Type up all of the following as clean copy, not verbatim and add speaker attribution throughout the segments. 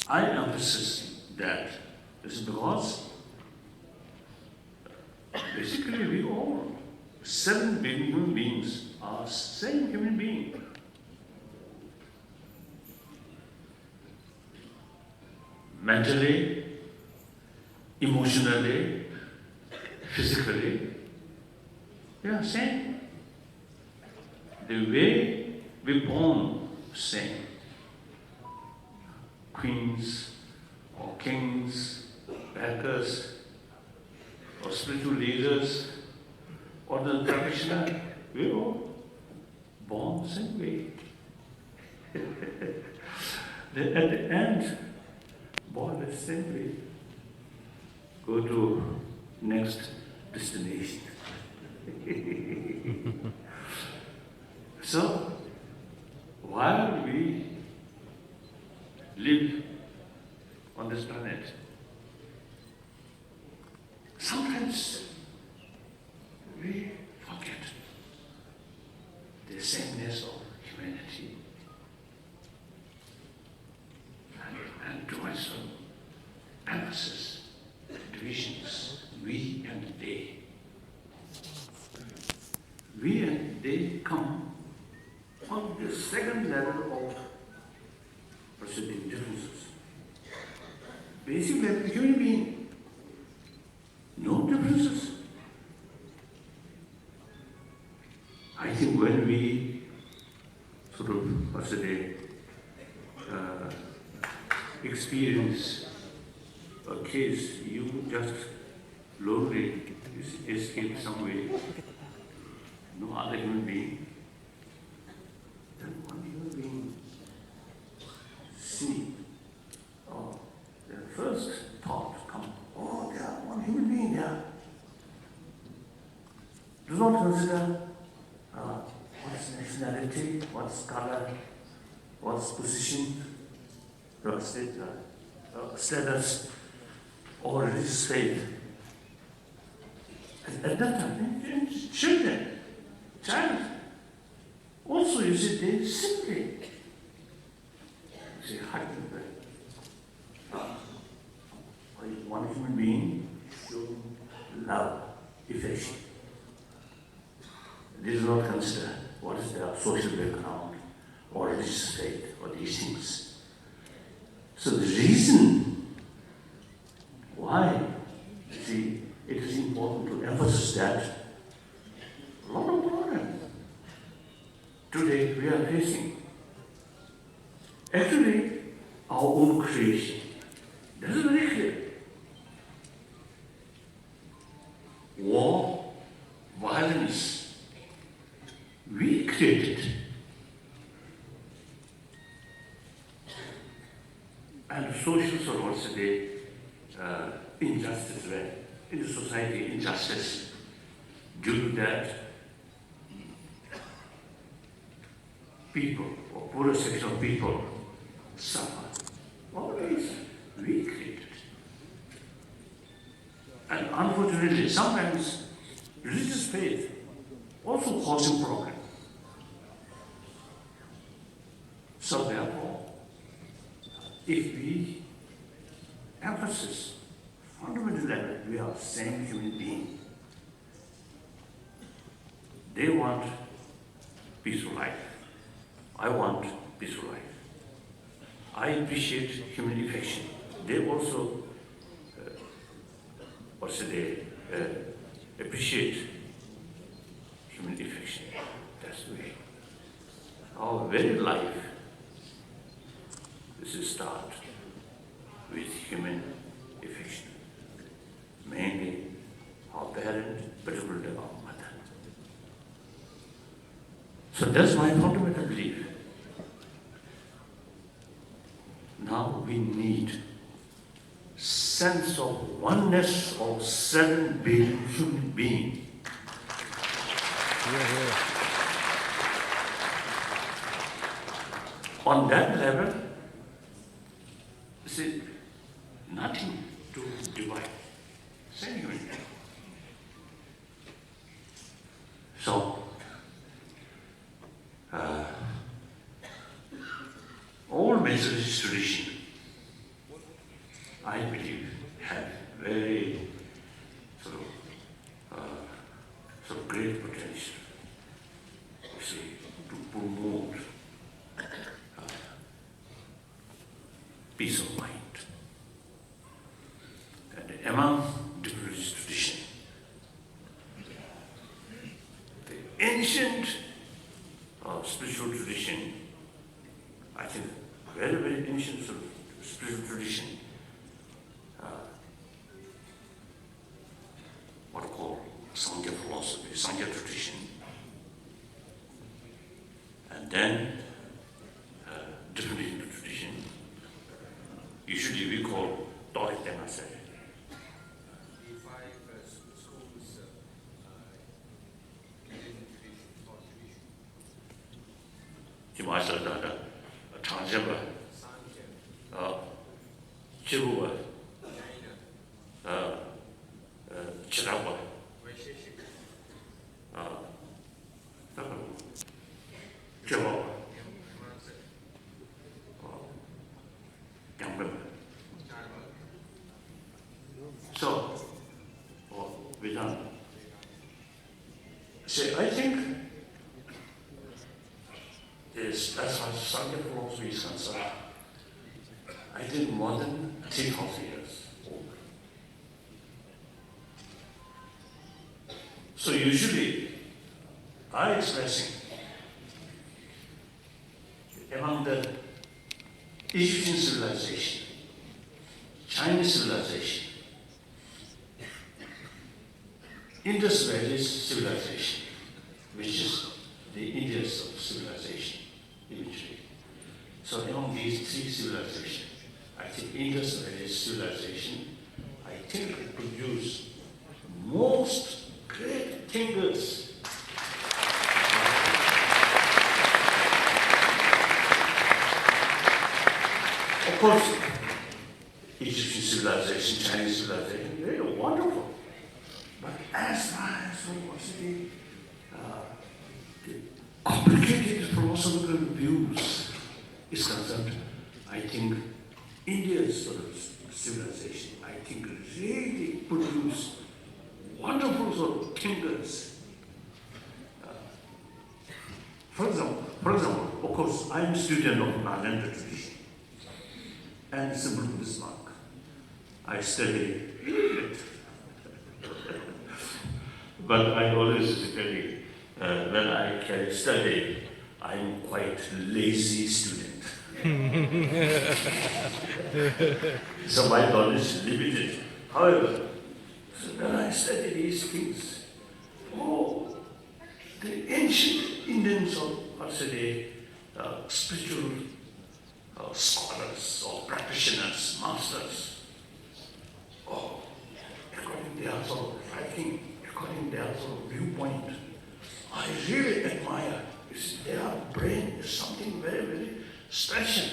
Speaker 1: I emphasize that this is because basically we all, 7 billion human beings, are same human being. Mentally, emotionally, physically, they are same. The way we're born, same. Queens or kings, backers, or spiritual leaders, or the practitioner, we're all born the same way. At the end, born the same way, go to next destination. So, while we live on this planet, sometimes we forget the sameness of humanity and draw some emphasis, divisions, we and they. We and they come on the second level of perceiving differences. Basically, human being, no differences. I think when we sort of, experience a case, you just lonely escape some way, no other human being, then one human being see, oh, the first thought comes, oh, there are one human being there. Do not consider what's nationality, what's color, what's position, what's status, or religious faith. At that time, children, child, also you see, they simply say, hi, one human being showing love, affection. They do not consider what is their social background or religious faith or these things. So the reason why, you see, it is important to emphasize that a lot of problems today we are facing, actually our own creation. That is very clear. War, violence, we created. And social sort of what's the injustice, right? In the society, injustice. Due to that, people, or poorer section of people, suffer. Always we created. And unfortunately, sometimes religious faith also causes problem. So therefore, if we emphasize fundamental level, we are same human being. They want peaceful life. I want peaceful life. I appreciate human affection. They also appreciate human affection. That's the way. Our very life is start with human affection. Mainly our parent, particularly our mother. So that's my fundamental belief. Now we need sense of oneness of 7 billion human beings. On that level, see, nothing to divide. Same human being. So, all major tradition I believe, have very sort of great potential, you see, to promote peace of mind. And among different religious traditions, the ancient spiritual tradition, I think very, very ancient sort of spiritual tradition, what I call Sankhya philosophy, Sankhya tradition, and then different Hindu tradition. Usually we call Dalai Lama. So, Vedanta. See, I think as far as Sankhya philosophy is concerned, I think more than 3,000 years old. So usually, I expressing among the Egyptian civilization, Chinese civilization, Indus Valley civilization, which is the Indus of civilization, eventually. So among these three civilizations, I think Indus Valley civilization, I think it produced most great thinkers. Of course, Egyptian civilization, Chinese civilization, very wonderful. But as far as the complicated philosophical views is concerned, I think India's sort of civilization, I think really produced wonderful sort of thinkers. For example, of course, I'm a student of Nalanda tradition and simple Buddhist monk. I study it. But I always tell you, when I can study, I'm quite lazy student. So my knowledge is limited. However, so when I study these things, the ancient Indians or spiritual scholars or practitioners, masters, according to their sort of writing, according to their sort of viewpoint, I really admire. You see, their brain is something very, very special.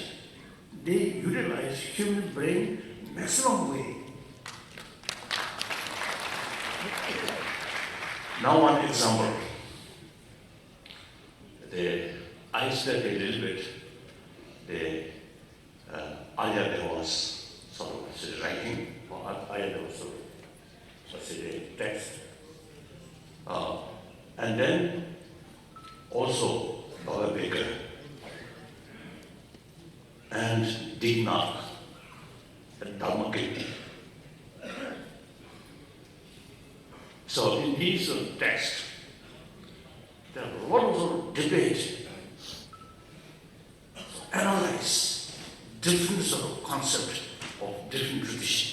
Speaker 1: They utilize human brain maximum way. Now one example. I studied a little bit the Ayahuasca sort of writing, or Ayahuasca sort of text. And then also Baba Baker and Digna and Dharmakirti. So in these texts, there are a lot of sort of debate, analyze different sort of concept of different tradition.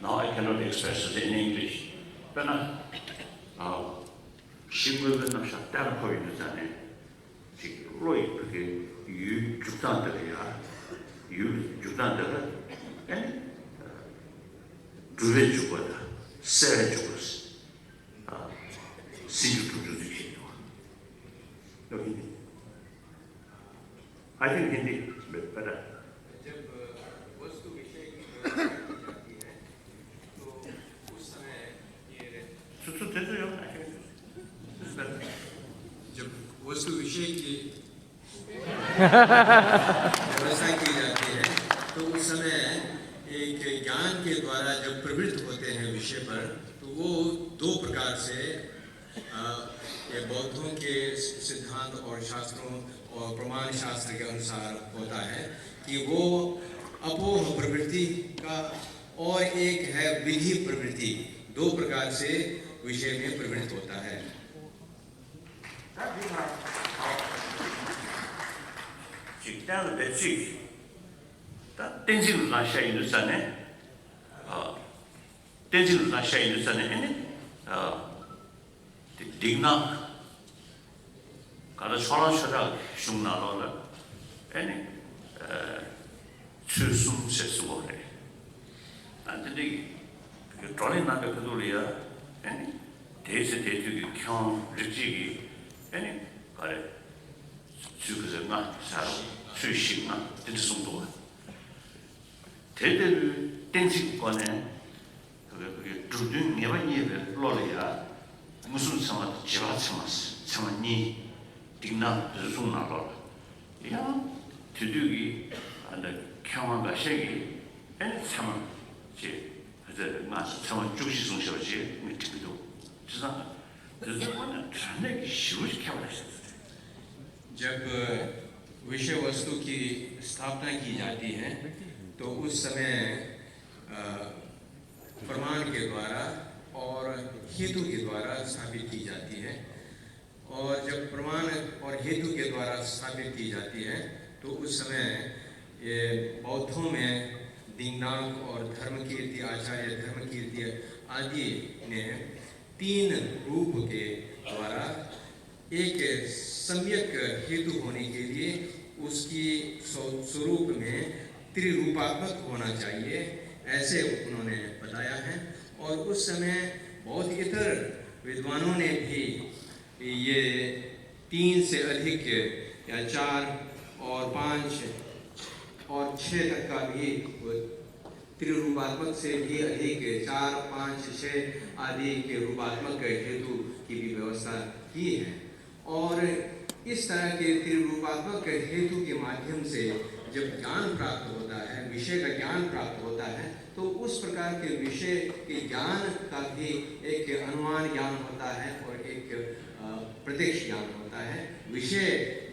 Speaker 1: Now I cannot express it in English, but 신부는 샷다를 보이는잖아요. 로이 그게 유축단들이야. 유축단들은 두배 주거다, 세 주거스. 신주주주주기. 여기. I think Hindi is better.
Speaker 2: जब वस्तु विषय की जाती है तो उस समय ये जब वस्तु विषय की व्यवस्था की जाती है
Speaker 3: तो उस समय एक ज्ञान के द्वारा जब प्रवृत्त होते हैं विषय पर, तो वो दो प्रकार से ये बौद्धों के सिद्धांत और शास्त्रों और प्रमाण शास्त्र के अनुसार होता है कि वो अपोह प्रवृत्ति का और एक है विधि प्रवृत्ति, दो प्रकार से विषय में प्रवृत्त होता है। जब विषय वस्तु की स्थापना की जाती है तो उस समय प्रमाण के द्वारा और हेतु के द्वारा स्थापित की जाती है, और जब प्रमाण और हेतु के द्वारा स्थापित की जाती है तो उस समय ये बौद्धों में दिंगनांग और धर्मकीर्ति आचार्य धर्मकीर्ति आदि ने तीन रूप के द्वारा एक सम्यक हेतु होने के लिए उसकी स्वरूप में त्रिरूपात्मक होना चाहिए, ऐसे उन्होंने बताया है। और उस समय बहुत इतर विद्वानों ने भी ये 3 से अधिक या 4 और 5 और 6 तक का भी त्रिरूपात्मक से भी अधिक 4, 5, 6 आदि के रूपात्मक हेतु की भी व्यवस्था की है। और इस तरह के त्रिरूपात्मक हेतु के माध्यम से जब ज्ञान प्राप्त होता है, विषय का ज्ञान प्राप्त होता है, तो उस प्रकार के विषय के ज्ञान का भी एक अनुमान ज्ञान होता है और एक प्रत्यक्ष ज्ञान होता है। विषय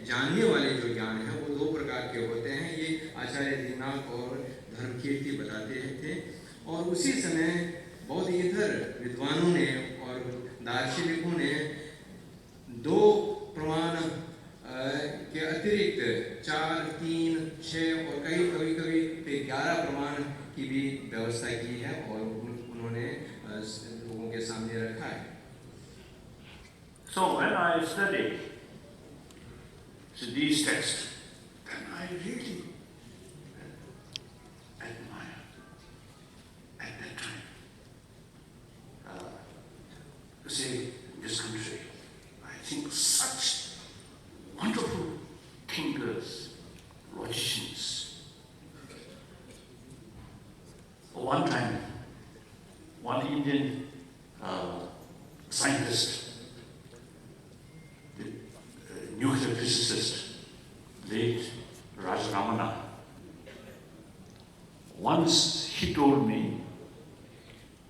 Speaker 3: जानने वाले जो ज्ञान है वो 2 प्रकार के होते हैं, ये आचार्य दिनांक और धर्मकीर्ति बताते थे। और उसी समय बहुत इतर विद्वानों ने और दार्शनिकों ने 2 प्रमाण के अतिरिक्त 4, 3, 6 और कभी 11 प्रमाण की भी व्यवस्था की है और उन्होंने लोगों के सामने रखा है।
Speaker 1: So when I studied these texts, then I really admire at that time. See, in this country, I think such wonderful thinkers, logicians. One time, one Indian scientist, the nuclear physicist, late Ramana, once he told me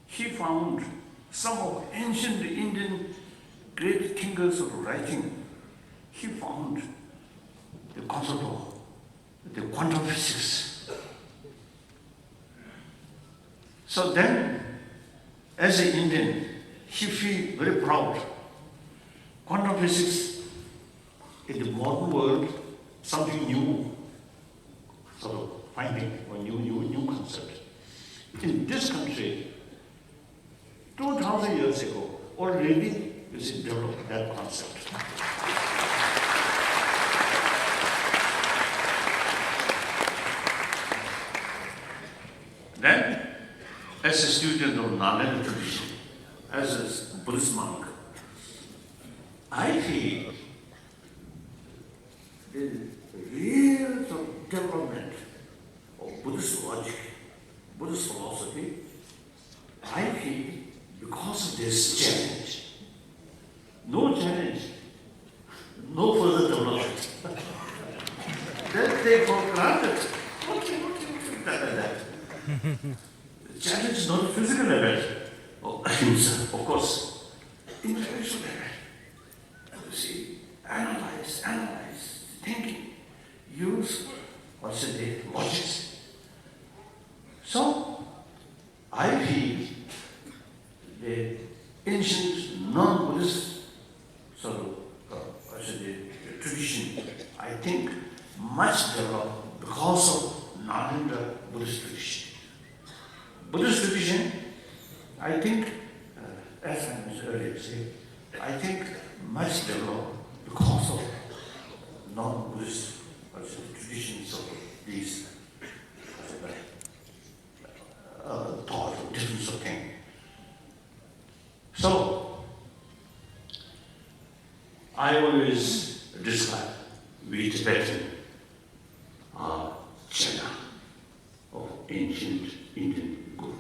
Speaker 1: he found some of ancient Indian great thinkers of writing. He found the concept of the quantum physics. So then, as an Indian, he feels very proud. Quantum physics in the modern world, something new, sort of finding a new concept. In this country, 2,000 years ago, already you see developed that concept. Then, as a student of Nalanda tradition, as a Buddhist monk, I feel the real development of Buddhist logic, Buddhist philosophy, I feel because of this challenge. No challenge, no further development. Then they for granted. Okay. Stuff like that. The challenge is not a physical level of ahimsa, of course, intellectual level. You see, analyze, thinking, use, logics. So, I feel the ancient non-Buddhist sort of tradition, I think, much developed because of non-Hindu Buddhist tradition. Buddhist tradition, I think, as I mentioned earlier, I think much developed because of non-Buddhist traditions of these thought or difference of thing. So, I always describe we Tibetan chela of ancient Indian guru.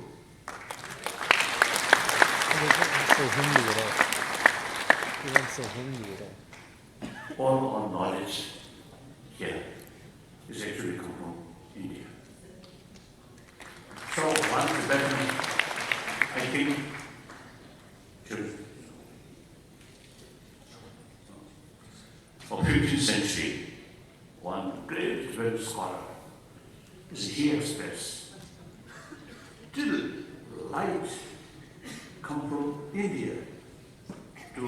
Speaker 1: All our knowledge here is actually come from India. So one Tibetan, I think, should, for 15th century, one great Tibetan scholar is he expressed, till light come from India to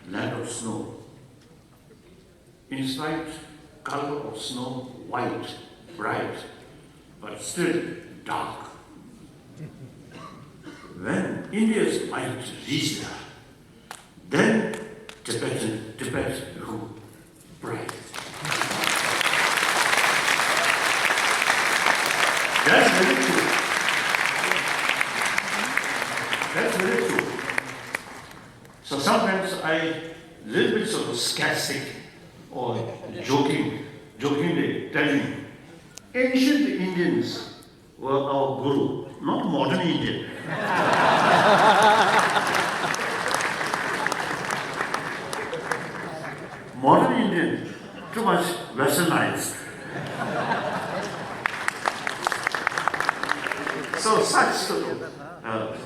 Speaker 1: land of snow. In spite color of snow, white, bright, but still dark. When India's light reached there, then Tibet became bright. That's very true. That's very true. So sometimes I little bit sort of sarcastic or jokingly telling, ancient Indians were our guru, not modern Indian. Modern Indian, too much westernized. So such sort of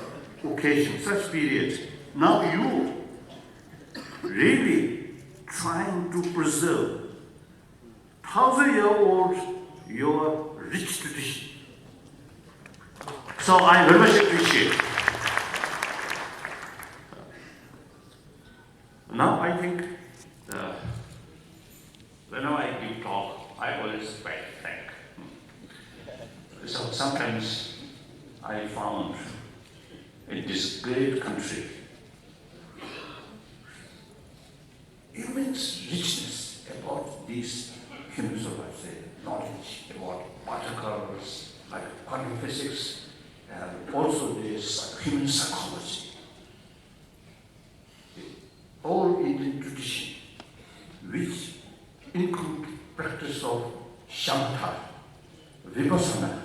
Speaker 1: occasion, such period, now you really trying to preserve 1,000-year-old your rich tradition. So I very much appreciate. Now I think whenever I give talk, I always thank. So sometimes I found in this great country immense richness about these human knowledge about particles, like quantum physics, and also this human psychology. All Indian tradition, which include practice of shamatha, vipassana,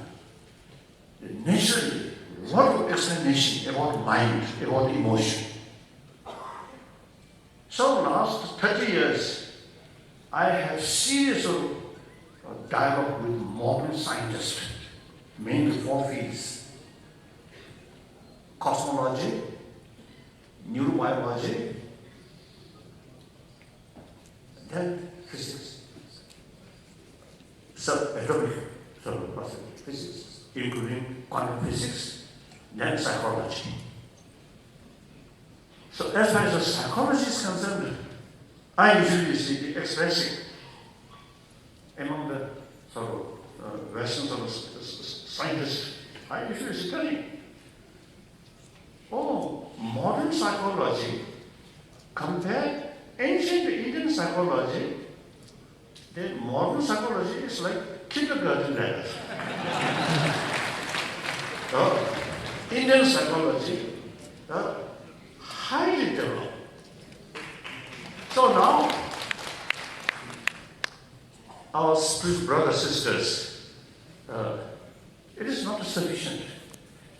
Speaker 1: naturally, a lot of explanation about mind, about emotion. So last 30 years, I have series of dialogue with modern scientists, mainly 4 fields: cosmology, neurobiology, then physics. So atomic physics, including quantum physics, then psychology. So as far as the psychology is concerned, I usually see the expressing among the Western scientists, I usually study. Oh, modern psychology, compare ancient Indian psychology, the modern psychology is like kindergarten level. Indian psychology, highly developed. So now, our spiritual brothers, sisters, it is not sufficient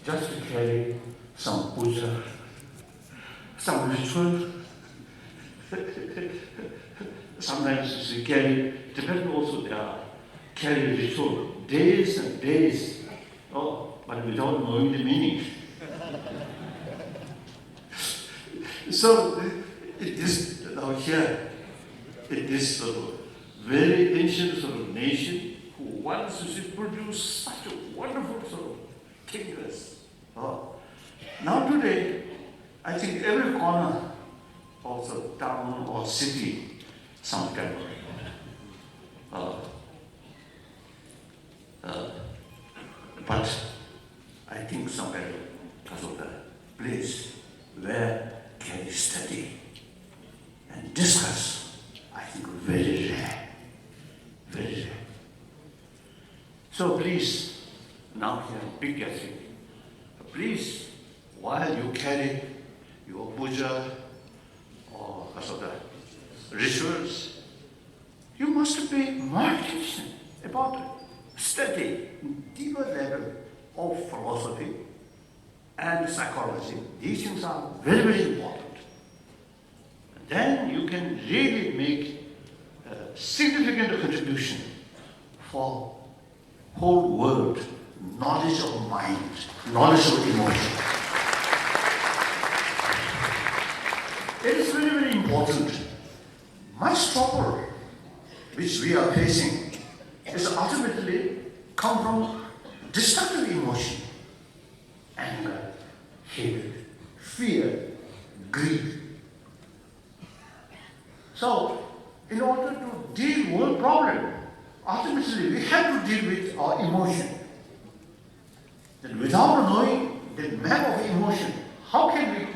Speaker 1: just to carry some puja, some ritual. Sometimes we carry, Tibetan also there are carry ritual days and days, but without knowing the meaning. So, it is now here, it is sort of very ancient sort of nation who once produced such a wonderful sort of thinkers. Now today, I think every corner, also town or city, some temple. But I think somewhere because of the place where can you study and discuss, I think very rare, very rare. So please, now here big gathering, please, while you carry your puja or the rituals, you must pay more attention about study deeper level of philosophy and psychology. These things are very, very important. Then you can really make a significant contribution for whole world, knowledge of mind, knowledge of emotion. It is very, very important. Much trouble which we are facing is ultimately come from destructive emotion, anger, hatred, fear, greed. So, in order to deal with the problem, ultimately we have to deal with our emotion. Then without knowing the map of emotion, how can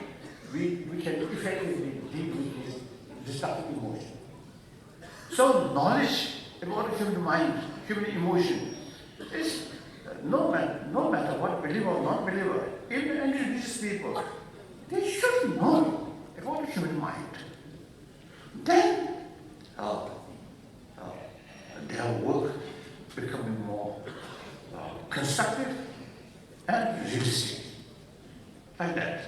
Speaker 1: we can effectively deal with this destructive emotion? So knowledge about human mind, human emotion, is no matter what believer or non-believer, even religious people, they should know about the human mind. Then their work becoming more constructive and realistic, like that.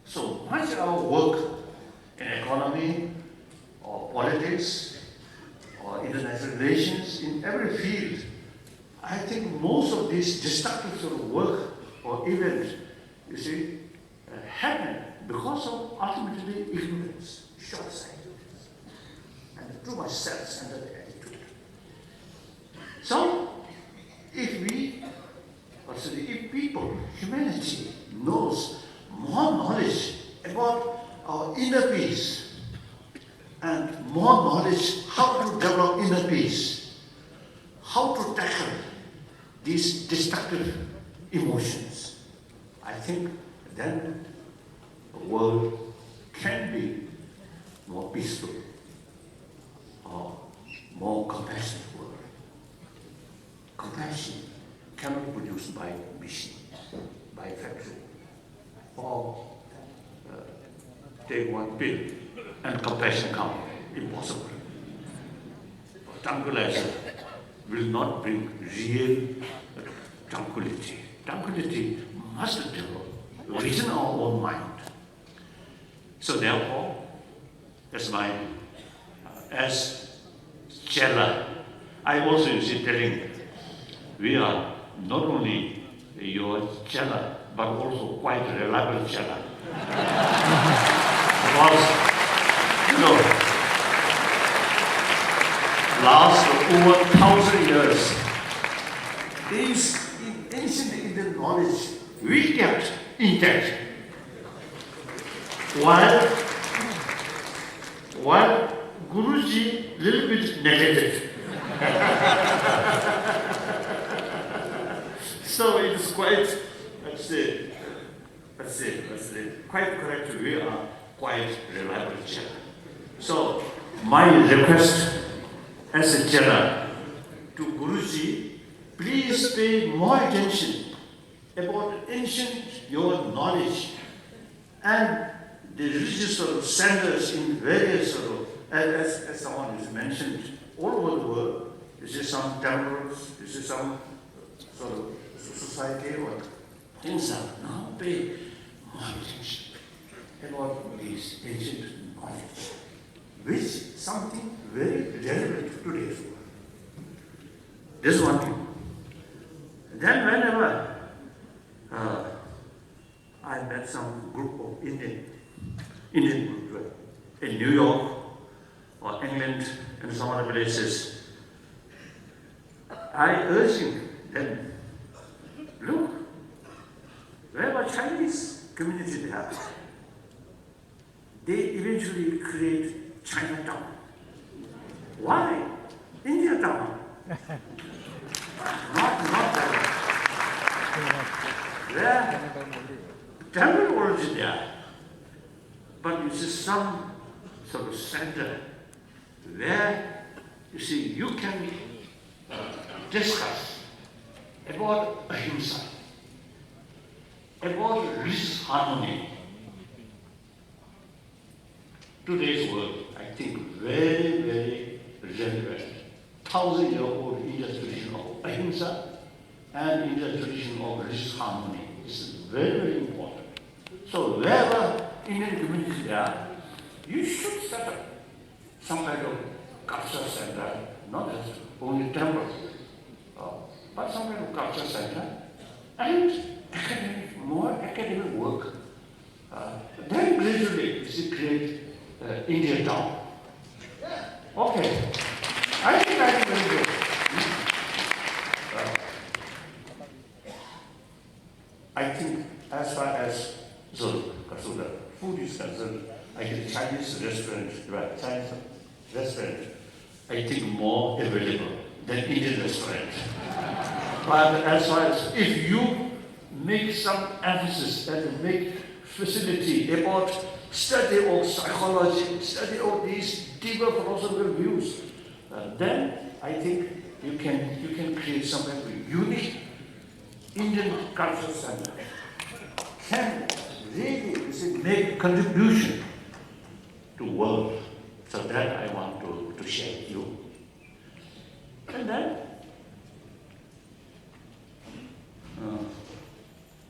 Speaker 1: So much our work in economy or politics or international relations, in every field, I think most of these destructive sort of work or events, you see, happen because of ultimately ignorance, short-sightedness, and too much self-centered attitude. So, if people, humanity knows more knowledge about our inner peace and more knowledge how to develop inner peace, how to tackle these destructive emotions, I think then the world can be more peaceful or more compassionate world. Compassion cannot be produced by machine, by factory. Or take one pill and compassion come. Impossible. Tranquilizer will not bring real tranquility. Tranquility must develop within our own mind. So therefore, that's my, as chela, I also is telling, we are not only your chela, but also quite reliable chela. Because, last over 1,000 years, these ancient Indian knowledge we kept intact. While Guruji little bit neglected. So it is quite, let's say, quite correct. We are quite reliable chela. So my request as a chela to Guruji, please pay more attention about ancient your knowledge and the religious sort of centers in various sort of, as someone has mentioned, all over the world. This is some temples, this is some sort of society or things are now pay more attention about these ancient knowledge, which is something very relevant to today's world. This is one thing. Then whenever I met some group of Indian group in New York or England and some other places, I urge them, look, wherever Chinese community they have, they eventually create Chinatown. Why? India town. Not that. There, temple origin there, but it's just some sort of center where you see you can discuss about ahimsa, about religious harmony. Today's world, I think, very, very relevant. 1,000-year-old Indian tradition of ahimsa and Indian tradition of religious harmony is very, very important. So wherever Indian communities are, you should set up some kind of culture center, not just only temple, but some kind of culture center and more academic work. Then gradually you create India town. Okay, I think very good. I think as far as the food is concerned, I think Chinese restaurant, I think more available than Indian restaurant. But as far as if you make some emphasis and make facility about study of psychology, study of these deeper philosophical views, then I think you can create some kind of unique Indian cultural center. Can really make a contribution to world. So that I want to share with you. And then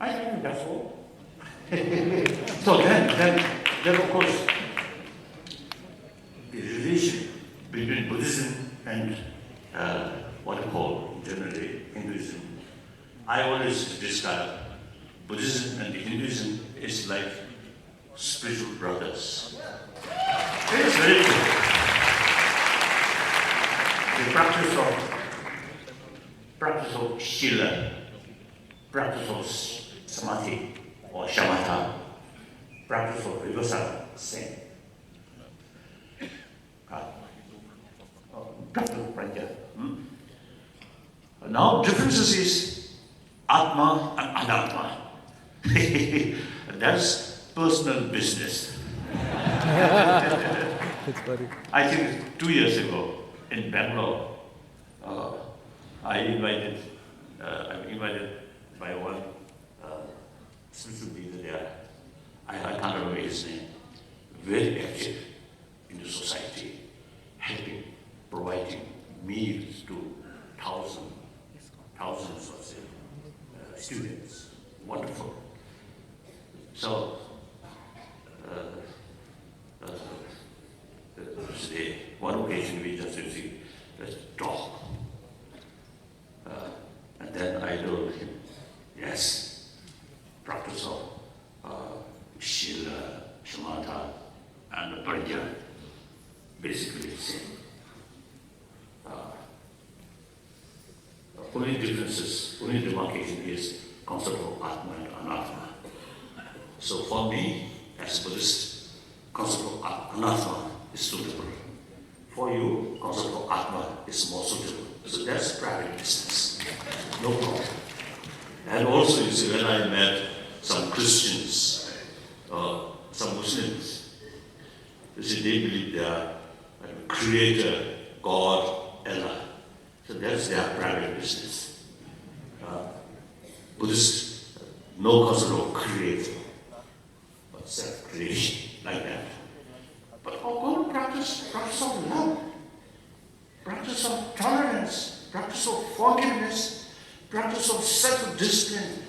Speaker 1: I think that's all. So then of course the relation between Buddhism and what I call generally Hinduism. I always describe Buddhism and Hinduism is like spiritual brothers. It is very true. The practice of shila, practice of samadhi or shamatha, practice of vipassana, same. Practice of prajna. Now differences is Atma and anatma. That's personal business. I think 2 years ago in Bangalore, I'm invited by one spiritual leader there. I can't remember his name. Very active in the society, helping, providing meals to thousands of students. Wonderful. So, one occasion we just received a talk. And then I told him, yes, practice of shila, shamatha, and prajna, basically the same. Only differences, only demarcation is concept of Atma and anatma. So for me, as a Buddhist, concept of anatma is suitable. For you, concept of Atma is more suitable. So that's private business. No problem. And also, you see, when I met some Christians, some Muslims, you see, they believe they are creator, God, Allah. So that's their private business. Buddhists, no concept of creator, but self-creation, like that. But go to practice of love, practice of tolerance, practice of forgiveness, practice of self-discipline,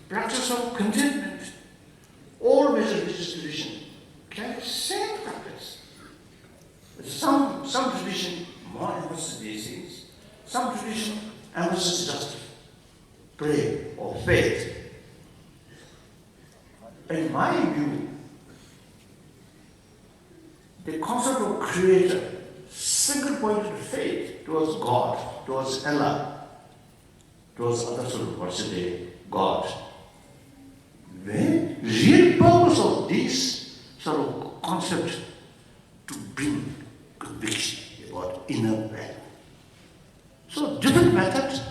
Speaker 1: practice of contentment. All major religious traditions can same practice. Some tradition more emphasis these things, Some tradition emphasizes just prayer or faith. In my view, the concept of creator, single pointed faith towards God, towards Allah, towards other sort of worship God. The real purpose of this sort of concept to bring conviction about inner value. So different methods,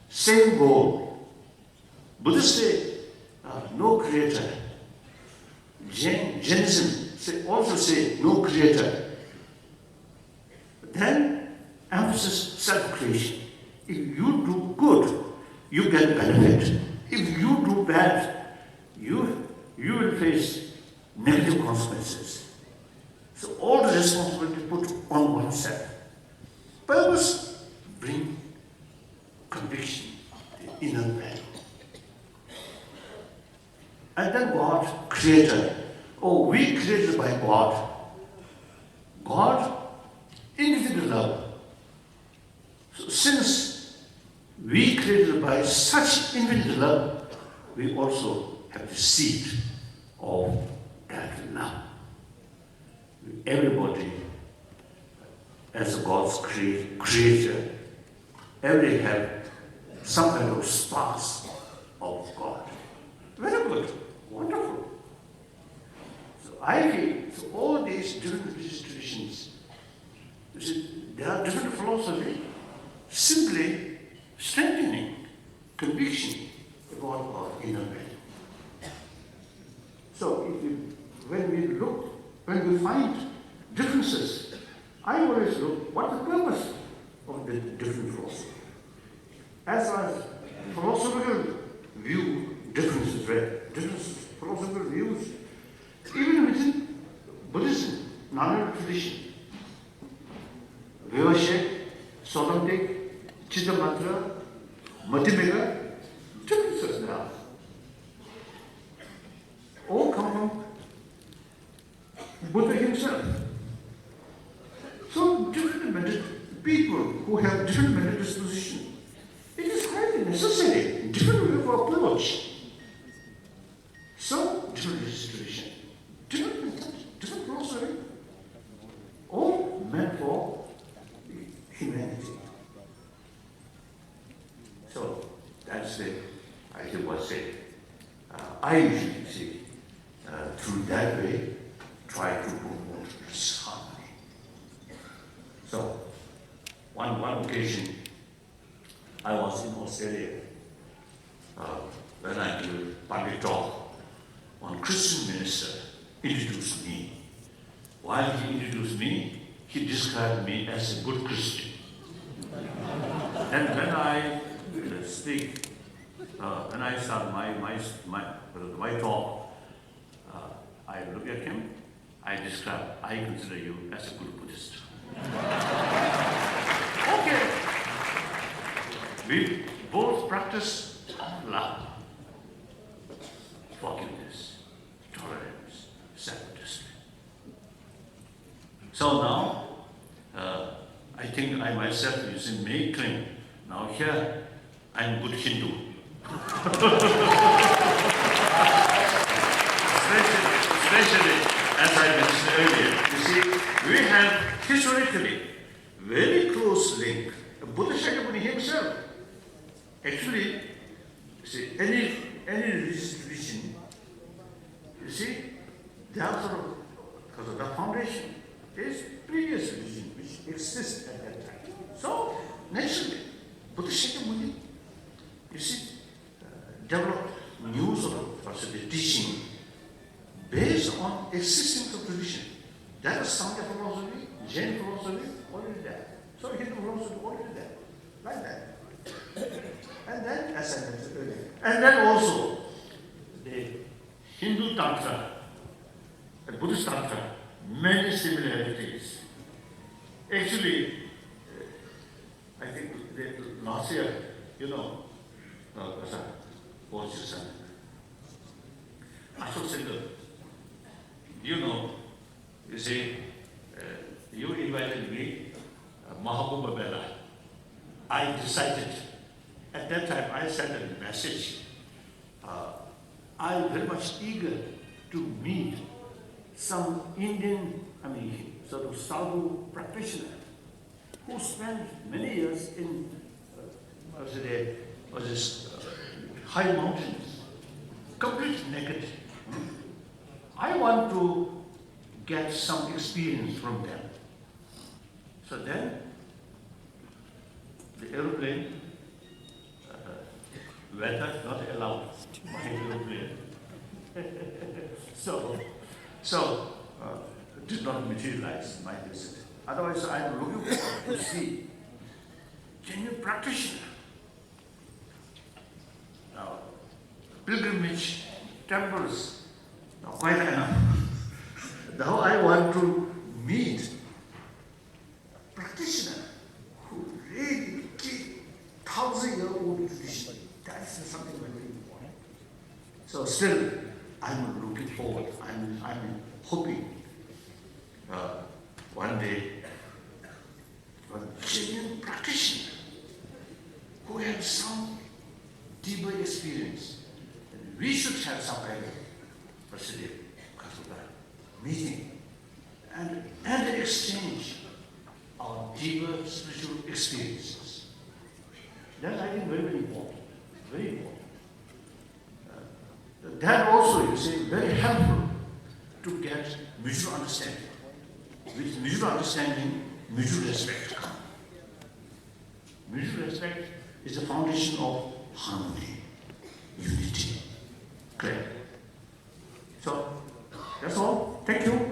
Speaker 1: same goal. Buddhists say no creator. Jainism also say no creator. Then emphasis self-creation. If you do good, you get benefit. If you do bad, you will face negative consequences. So all the responsibility put on oneself. Purpose, bring conviction, the inner value. And then God, creator. Oh, we created by God. God, infinite love. So since we created by such infinite love, we also have the seed of that love. Everybody, as God's creator, everybody have some kind of sparks of God. Very good, wonderful. So I feel, so all these different religious traditions, you see, there are different philosophies, simply strengthening conviction about our inner value. So when we find differences, I always look what the purpose of the different philosophy. As far as philosophical view, differences, philosophical views, even within Buddhism, Nana tradition, WHC2014, Chitta Madhyamika, differences there are. All come from Buddha himself. So different people who have different mental disposition, it is highly necessary, different way of approach. So different tradition, different methods, different philosophy, all meant for humanity. So that's the, I think what I say. I usually see through that way, try to promote this harmony. So, one occasion, I was in Australia when I gave a public talk. One Christian minister introduced me. While he introduced me, he described me as a good Christian. And when I speak, when I start my talk, I look at him, I consider you as a good Buddhist. Okay. We both practice love, forgiveness, tolerance, self-discipline. So now, I think I myself using may claim, now here, I'm good Hindu. Especially, as I mentioned earlier, you see, we have historically very close link. Buddha Shakyamuni himself, actually, you see, any religious tradition, you see, they are sort of, because of the foundation, is previous religion which exists at that time. So, naturally, Buddha Shakyamuni, you see, developed new sort of teaching based on existing tradition. That is Samkhya philosophy, Jain philosophy, already there. So Hindu philosophy already there, like that. And then, as I mentioned earlier, and then also the Hindu tantra, the Buddhist tantra, many similarities. Actually, I think last year, you know, what's his son? Ashok Singhal. You know, you see, you invited me, Mahakumbh Mela. I decided, at that time I sent a message. I'm very much eager to meet some Indian, sort of sadhu practitioner who spent many years in high mountains, completely naked. I want to get some experience from them. So then, the aeroplane, weather not allowed my aeroplane. so did not materialize my visit. Otherwise, I'm looking forward to see genuine practitioner. Now, pilgrimage, temples, now quite enough. Now I want to meet practitioner who really keep 1,000-year-old tradition. That's something very important. So still, I'm looking forward. I'm hoping one day, one genuine practitioner who has some deeper experience. And we should have some kind of meeting and exchange our deeper spiritual experiences. That's, I think, very, very important. Very important. That also, you see, very helpful to get mutual understanding. With mutual understanding, mutual respect comes. Mutual respect is the foundation of harmony, unity. Clear? So, that's all. Thank you.